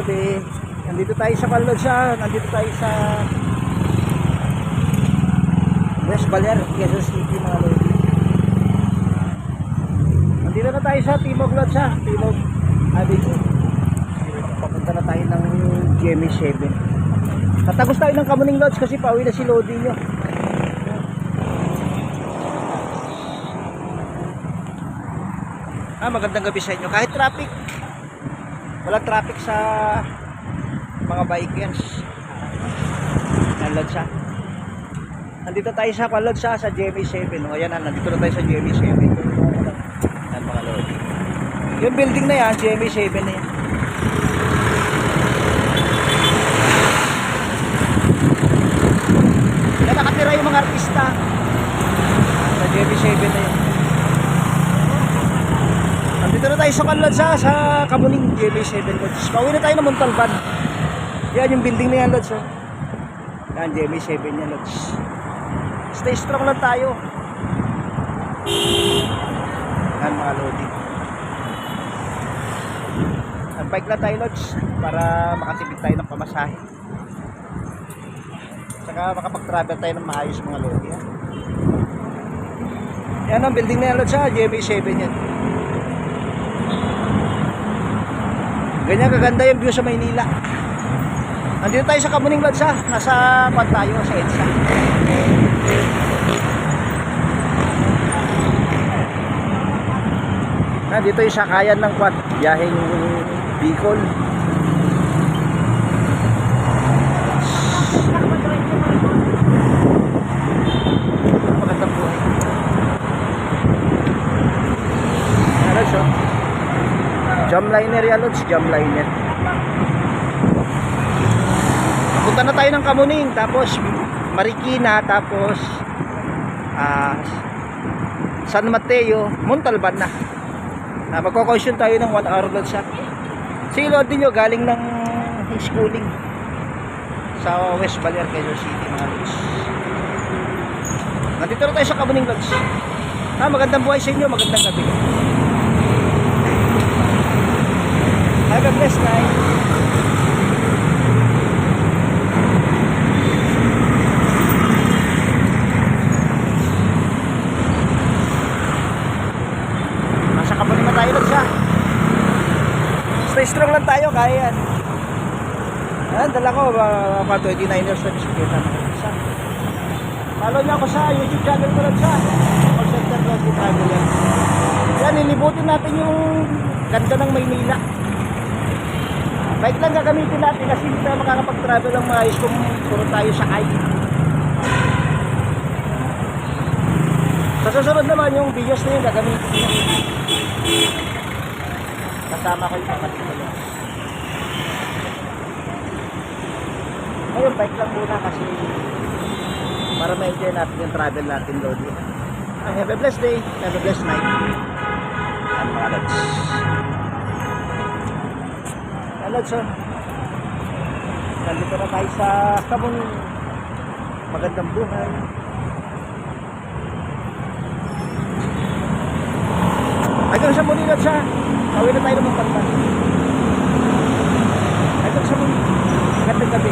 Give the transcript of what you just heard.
gabi. Nandito tayo sa Kalodsa. Nandito tayo sa West Baler, Quezon City mga lodi. Nandito na tayo sa Timog Lodsa, Timog Avenue. Papunta na tayo ng GMA 7. Tatagos tayo ng Kamuning Lodge kasi pauwi na si Lodi nyo. Magandang gabi sa inyo. Kahit traffic, walang traffic sa mga bikers. Lodsa. Nandito tayo sa Lodsa sa GMA 7. O ayan, nandito na tayo sa GMA 7. Yan mga lodi. Yung building na yan, GMA 7 na yan. Yan nakatira yung mga artista sa GMA 7 na yan. Nandito na tayo sa Lodsa sa Kamuning GMA 7 Lodge. Pauwi na tayo ng Montalban. Yan yung building na yan Lodge. Yan GMA 7 yan Lodge. Stay strong lang tayo. Yan mga lodi. Nag-bike na tayo Lodge para makatipid tayo ng pamasahe. Saka makapag-travel tayo ng maayos mga lodi. Yan ang building na yan Lodge sa GMA 7 yan. Ganyan kaganda yung view sa Maynila. Nandito tayo sa Kamuning Lodge ha. Nasa pan tayo sa EDSA. Dito yung sakayan ng quad. Biyaheng Bicol. Magandang buhay. Ano siya? Jamliner yan Lodge, Jamliner. Punta na tayo ng Kamuning, tapos Marikina, tapos San Mateo, Montalban na. Magkakonsyon tayo ng 1 hour Lodge. Si Lodi nyo galing ng schooling sa West Baler, Quezon City mga Lodge. Nandito na tayo sa Kamuning Lodge. Magandang buhay sa inyo, magandang gabi. Have a blessed night. Nasa Kamuning na tayo Lodge. Stay strong lang tayo, kaya yan. Dala ko mga 29ers na bisikleta na isa. Follow niyo ako sa YouTube channel ko Lodge. Call Center Lodi Traveler. Yan, nilibutin natin yung ganda ng Maynila. Bike lang gagamitin natin kasi hindi tayo makakapag-travel ng maayos kung puro tayo sakay. Sa susunod naman yung videos na yun gagamitin nyo. Kasama ko yung kapatid ko. Ngayon bike lang muna kasi para ma-enjoy natin yung travel natin Lodi. Have a blessed day, have a blessed night. And mga Lods. Lodge, nandito na tayo sa Kamuning. Magandang buhay. Hanggang sa muli Lodge, pauwi na tayo ng Montalban. Hanggang sa muli. Magandang gabi.